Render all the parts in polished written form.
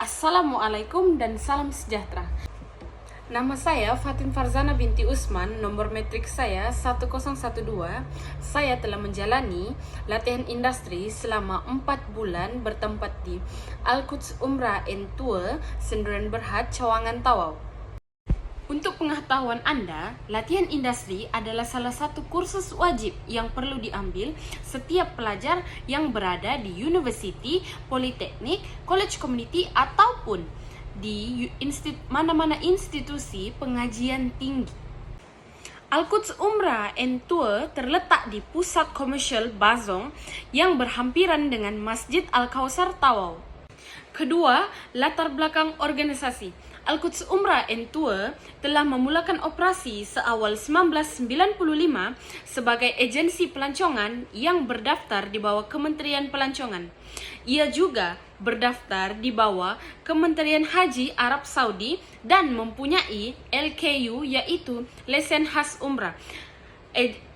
Assalamualaikum dan salam sejahtera. Nama saya Fatin Farzana binti Usman, nomor metrik saya 1012. Saya telah menjalani latihan industri selama 4 bulan bertempat di Al-Quds Umrah and Tour, Sendirian Berhad, Cawangan Tawau. Untuk pengetahuan Anda, latihan industri adalah salah satu kursus wajib yang perlu diambil setiap pelajar yang berada di university, politeknik, college community, ataupun di mana-mana institusi pengajian tinggi. Al-Quds Umrah and Tour terletak di pusat komersial Bazong yang berhampiran dengan Masjid Al-Kausar Tawau. Kedua, latar belakang organisasi. Al-Quds Umrah and Tour telah memulakan operasi seawal 1995 sebagai agensi pelancongan yang berdaftar di bawah Kementerian Pelancongan. Ia juga berdaftar di bawah Kementerian Haji Arab Saudi dan mempunyai LKU, yaitu Lesen Khas Umrah.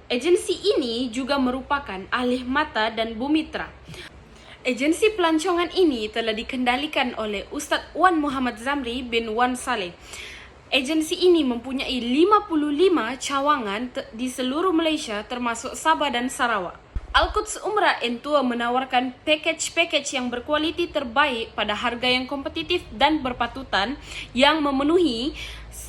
Agensi ini juga merupakan alih mata dan bumitra. Agensi pelancongan ini telah dikendalikan oleh Ustaz Wan Muhammad Zamri bin Wan Saleh. Agensi ini mempunyai 55 cawangan di seluruh Malaysia termasuk Sabah dan Sarawak. Al-Quds Umrah and Tour menawarkan package yang berkualiti terbaik pada harga yang kompetitif dan berpatutan yang memenuhi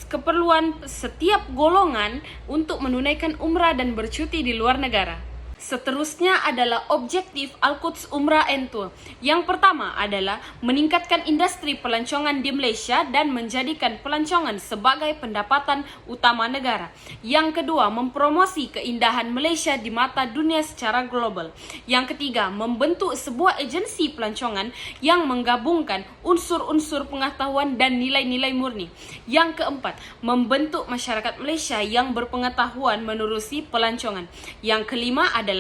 keperluan setiap golongan untuk menunaikan umrah dan bercuti di luar negara. Seterusnya adalah objektif Al-Quds Umrah and Tour. Yang pertama adalah meningkatkan industri pelancongan di Malaysia dan menjadikan pelancongan sebagai pendapatan utama negara. Yang kedua, mempromosi keindahan Malaysia di mata dunia secara global. Yang ketiga, membentuk sebuah agensi pelancongan yang menggabungkan unsur-unsur pengetahuan dan nilai-nilai murni. Yang keempat, membentuk masyarakat Malaysia yang berpengetahuan menerusi pelancongan. Yang kelima adalah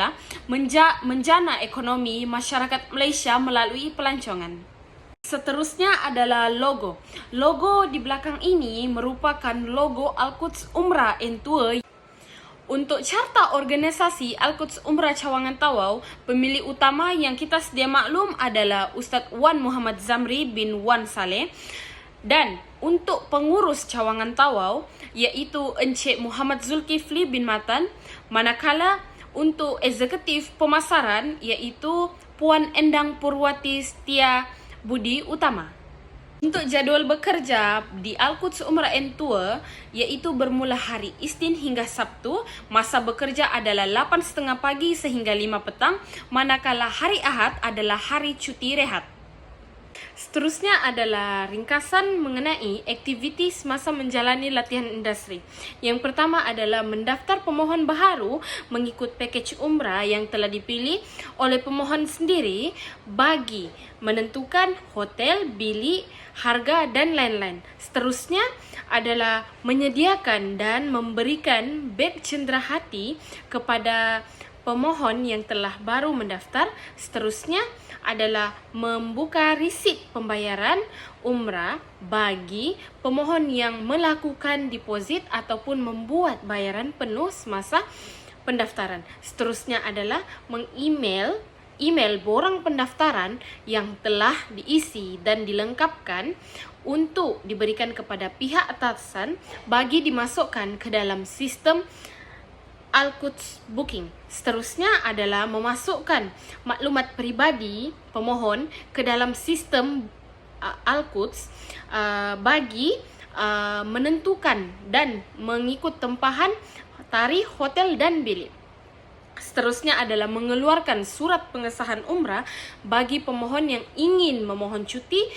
menjana ekonomi masyarakat Malaysia melalui pelancongan. Seterusnya adalah logo. Logo di belakang ini merupakan logo Al-Quds Umrah and Tour. Untuk carta organisasi Al-Quds Umrah Cawangan Tawau, pemilik utama yang kita sedia maklum adalah Ustaz Wan Muhammad Zamri bin Wan Saleh. Dan untuk pengurus Cawangan Tawau, iaitu Encik Muhammad Zulkifli bin Matan, manakala untuk eksekutif pemasaran iaitu Puan Endang Purwati Setia Budi Utama. Untuk jadual bekerja di Al-Quds Umrah and Tour iaitu bermula hari Isnin hingga Sabtu, masa bekerja adalah 8.30 pagi sehingga 5 petang, manakala hari Ahad adalah hari cuti rehat. Seterusnya adalah ringkasan mengenai aktiviti semasa menjalani latihan industri. Yang pertama adalah mendaftar pemohon baharu mengikut pakej umrah yang telah dipilih oleh pemohon sendiri bagi menentukan hotel, bilik, harga dan lain-lain. Seterusnya adalah menyediakan dan memberikan beg cenderahati kepada pemohon yang telah baru mendaftar. Seterusnya adalah membuka risit pembayaran umrah bagi pemohon yang melakukan deposit ataupun membuat bayaran penuh semasa pendaftaran. Seterusnya adalah email borang pendaftaran yang telah diisi dan dilengkapkan untuk diberikan kepada pihak atasan bagi dimasukkan ke dalam sistem Al-Quds Booking. Seterusnya adalah memasukkan maklumat peribadi pemohon ke dalam sistem Al-Quds bagi menentukan dan mengikut tempahan tarikh hotel dan bilik. Seterusnya adalah mengeluarkan surat pengesahan umrah bagi pemohon yang ingin memohon cuti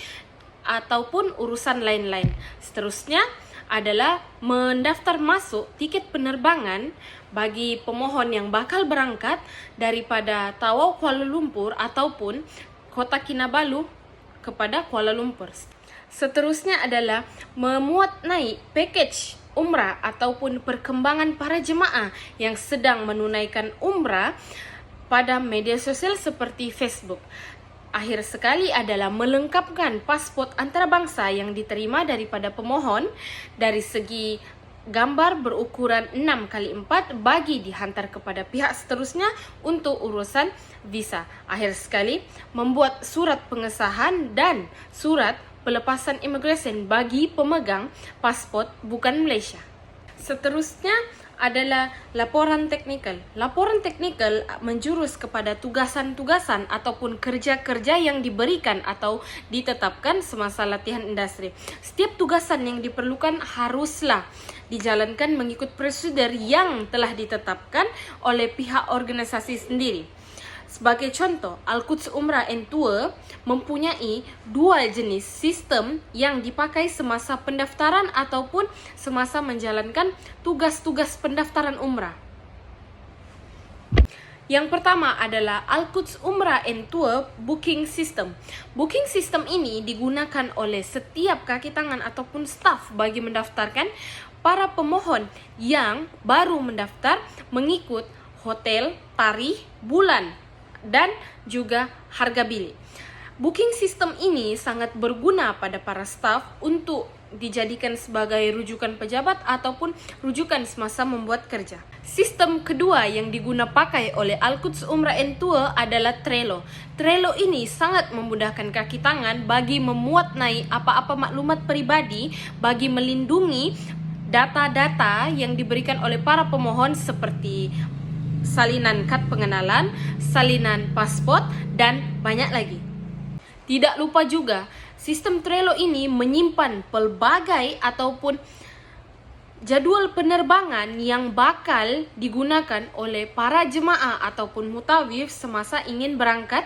ataupun urusan lain-lain. Seterusnya adalah mendaftar masuk tiket penerbangan bagi pemohon yang bakal berangkat daripada Tawau Kuala Lumpur ataupun Kota Kinabalu kepada Kuala Lumpur. Seterusnya adalah memuat naik pakej umrah ataupun perkembangan para jemaah yang sedang menunaikan umrah pada media sosial seperti Facebook. Akhir sekali adalah melengkapkan pasport antarabangsa yang diterima daripada pemohon dari segi gambar berukuran 6x4 bagi dihantar kepada pihak seterusnya untuk urusan visa. Akhir sekali, membuat surat pengesahan dan surat pelepasan imigresen bagi pemegang paspor bukan Malaysia. Seterusnya adalah laporan teknikal. Laporan teknikal menjurus kepada tugasan-tugasan ataupun kerja-kerja yang diberikan atau ditetapkan semasa latihan industri. Setiap tugasan yang diperlukan haruslah dijalankan mengikut prosedur yang telah ditetapkan oleh pihak organisasi sendiri. Sebagai contoh, Al-Quds Umrah and Tour mempunyai dua jenis sistem yang dipakai semasa pendaftaran ataupun semasa menjalankan tugas-tugas pendaftaran umrah. Yang pertama adalah Al-Quds Umrah and Tour Booking System. Booking system ini digunakan oleh setiap kaki tangan ataupun staf bagi mendaftarkan para pemohon yang baru mendaftar mengikut hotel, tarikh, bulan dan juga harga bilik. Booking system ini sangat berguna pada para staf untuk dijadikan sebagai rujukan pejabat ataupun rujukan semasa membuat kerja. Sistem kedua yang diguna pakai oleh Al-Quds Umrah and Tour adalah Trello. Trello ini sangat memudahkan kaki tangan bagi memuat naik apa-apa maklumat peribadi bagi melindungi data-data yang diberikan oleh para pemohon seperti salinan kad pengenalan, salinan paspor, dan banyak lagi. Tidak lupa juga, sistem Trello ini menyimpan pelbagai ataupun jadual penerbangan yang bakal digunakan oleh para jemaah ataupun mutawif semasa ingin berangkat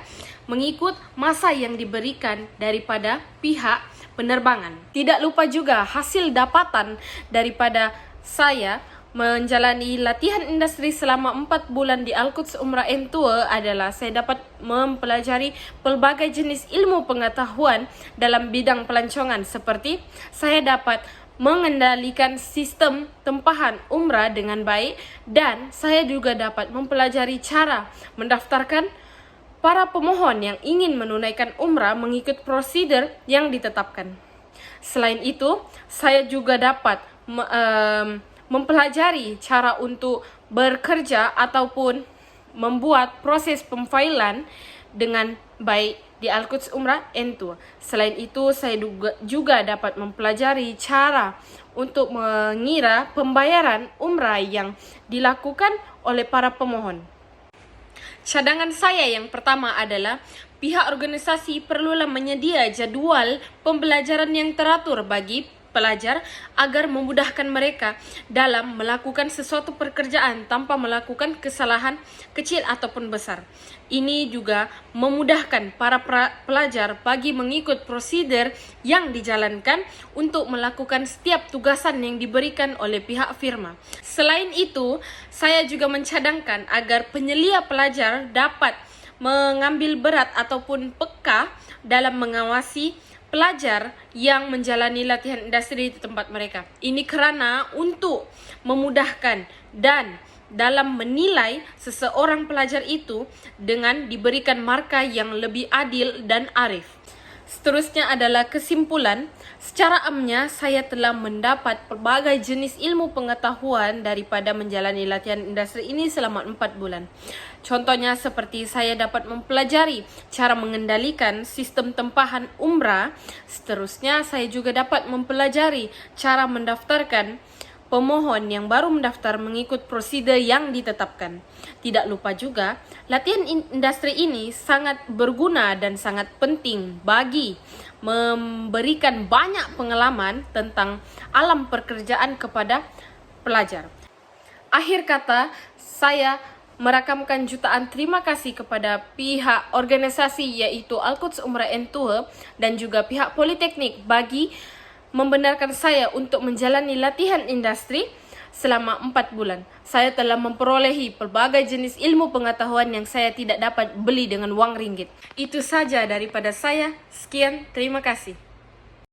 mengikut masa yang diberikan daripada pihak penerbangan. Tidak lupa juga hasil dapatan daripada saya menjalani latihan industri selama 4 bulan di Al-Quds Umrah and Tour adalah saya dapat mempelajari pelbagai jenis ilmu pengetahuan dalam bidang pelancongan, seperti saya dapat mengendalikan sistem tempahan umrah dengan baik dan saya juga dapat mempelajari cara mendaftarkan para pemohon yang ingin menunaikan umrah mengikut prosedur yang ditetapkan. Selain itu, saya juga dapat mempelajari cara untuk bekerja ataupun membuat proses pemfailan dengan baik di Al-Quds Umrah and Tour. Selain itu, saya juga dapat mempelajari cara untuk mengira pembayaran umrah yang dilakukan oleh para pemohon. Cadangan saya yang pertama adalah pihak organisasi perlulah menyedia jadual pembelajaran yang teratur bagi pelajar agar memudahkan mereka dalam melakukan sesuatu pekerjaan tanpa melakukan kesalahan kecil ataupun besar. Ini juga memudahkan para pelajar bagi mengikut prosedur yang dijalankan untuk melakukan setiap tugasan yang diberikan oleh pihak firma. Selain itu, saya juga mencadangkan agar penyelia pelajar dapat mengambil berat ataupun peka dalam mengawasi pelajar yang menjalani latihan industri di tempat mereka. Ini kerana untuk memudahkan dan dalam menilai seseorang pelajar itu dengan diberikan markah yang lebih adil dan arif. Seterusnya adalah kesimpulan. Secara amnya, saya telah mendapat pelbagai jenis ilmu pengetahuan daripada menjalani latihan industri ini selama 4 bulan. Contohnya seperti saya dapat mempelajari cara mengendalikan sistem tempahan umrah. Seterusnya, saya juga dapat mempelajari cara mendaftarkan pemohon yang baru mendaftar mengikut prosedur yang ditetapkan. Tidak lupa juga, latihan industri ini sangat berguna dan sangat penting bagi memberikan banyak pengalaman tentang alam pekerjaan kepada pelajar. Akhir kata, saya merakamkan jutaan terima kasih kepada pihak organisasi iaitu Al-Quds Umrah and Tour dan juga pihak Politeknik bagi membenarkan saya untuk menjalani latihan industri selama 4 bulan. Saya telah memperolehi pelbagai jenis ilmu pengetahuan yang saya tidak dapat beli dengan wang ringgit. Itu saja daripada saya. Sekian, terima kasih.